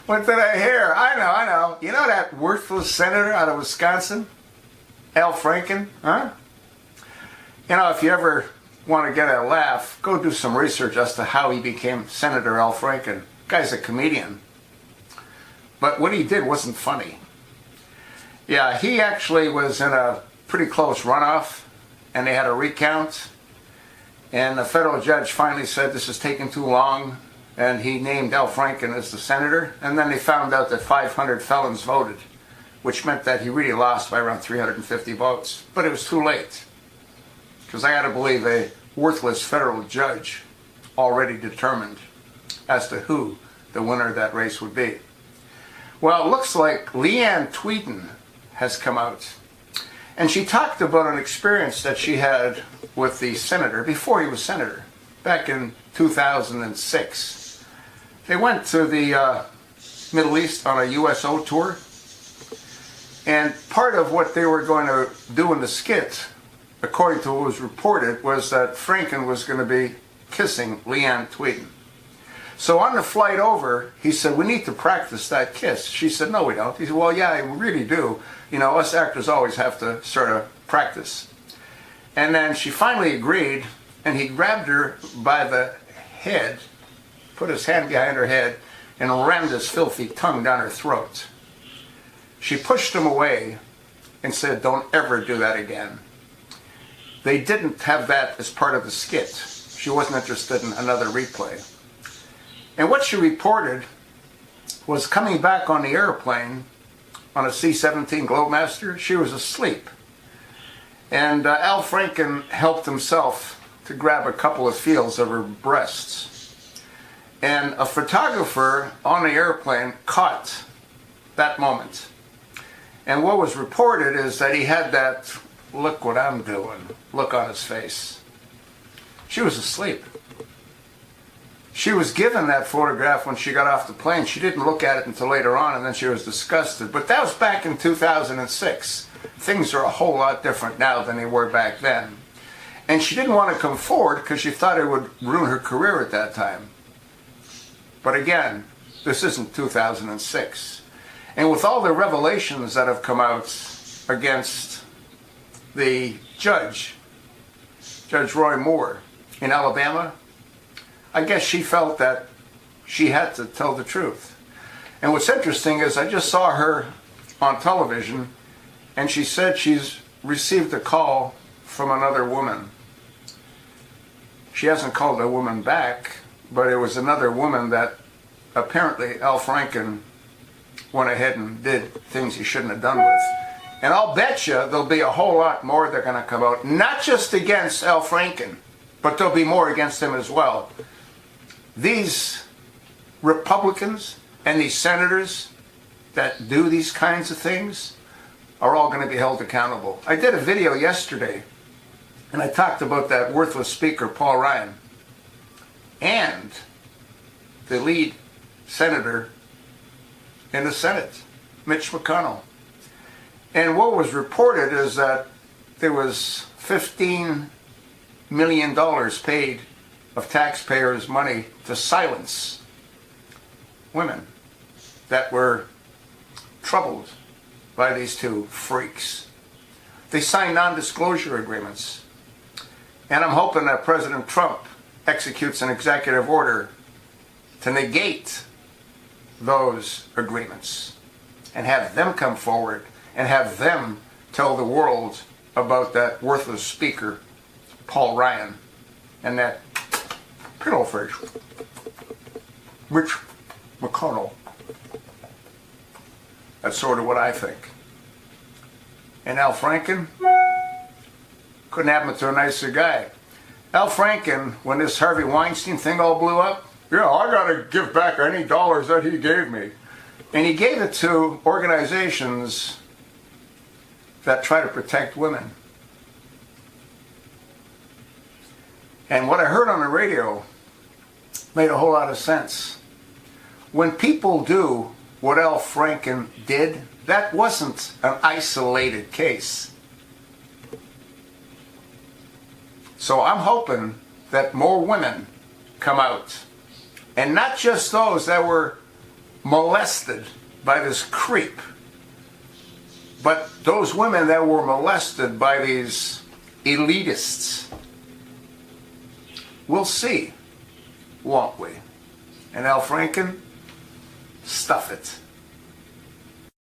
What did I hear? I know. You know that worthless senator out of Wisconsin? Al Franken? Huh? You know, if you ever want to get a laugh, go do some research as to how he became Senator Al Franken. Guy's a comedian. But what he did wasn't funny. Yeah, he actually was in a pretty close runoff, and they had a recount, and the federal judge finally said this is taking too long, and he named Al Franken as the senator, and then they found out that 500 felons voted, which meant that he really lost by around 350 votes. But it was too late, because I got to believe a worthless federal judge already determined as to who the winner of that race would be. Well, it looks like Leanne Tweeden has come out, and she talked about an experience that she had with the senator before he was senator, back in 2006. They went to the Middle East on a USO tour, and part of what they were going to do in the skit, according to what was reported, was that Franken was going to be kissing Leanne Tweeden. So on the flight over, he said, we need to practice that kiss. She said, no, we don't. He said, well, yeah, we really do. You know, us actors always have to sort of practice. And then she finally agreed, and he grabbed her by the head, put his hand behind her head, and rammed his filthy tongue down her throat. She pushed him away and said, don't ever do that again. They didn't have that as part of the skit. She wasn't interested in another replay. And what she reported was coming back on the airplane on a C-17 Globemaster, she was asleep. And Al Franken helped himself to grab a couple of feels of her breasts. And a photographer on the airplane caught that moment. And what was reported is that he had that look what I'm doing look on his face. She was asleep. She was given that photograph when she got off the plane. She didn't look at it until later on, and then she was disgusted. But that was back in 2006. Things are a whole lot different now than they were back then. And she didn't want to come forward because she thought it would ruin her career at that time. But again, this isn't 2006. And with all the revelations that have come out against the judge, Judge Roy Moore in Alabama, I guess she felt that she had to tell the truth. And what's interesting is I just saw her on television, and she said she's received a call from another woman. She hasn't called a woman back, but it was another woman that apparently Al Franken went ahead and did things he shouldn't have done with. And I'll bet you there'll be a whole lot more that are going to come out, not just against Al Franken, but there'll be more against him as well. These Republicans and these senators that do these kinds of things are all going to be held accountable. I did a video yesterday, and I talked about that worthless speaker, Paul Ryan, and the lead senator in the Senate, Mitch McConnell. And what was reported is that there was $15 million paid of taxpayers' money to silence women that were troubled by these two freaks. They signed non-disclosure agreements. And I'm hoping that President Trump executes an executive order to negate those agreements and have them come forward and have them tell the world about that worthless speaker, Paul Ryan, and that pillowfish, Mitch McConnell. That's sort of what I think. And Al Franken, couldn't happen to a nicer guy. Al Franken, when this Harvey Weinstein thing all blew up, yeah, I got to give back any dollars that he gave me. And he gave it to organizations that try to protect women. And what I heard on the radio made a whole lot of sense. When people do what Al Franken did, that wasn't an isolated case. So I'm hoping that more women come out. And not just those that were molested by this creep. But those women that were molested by these elitists, we'll see, won't we? And Al Franken, stuff it.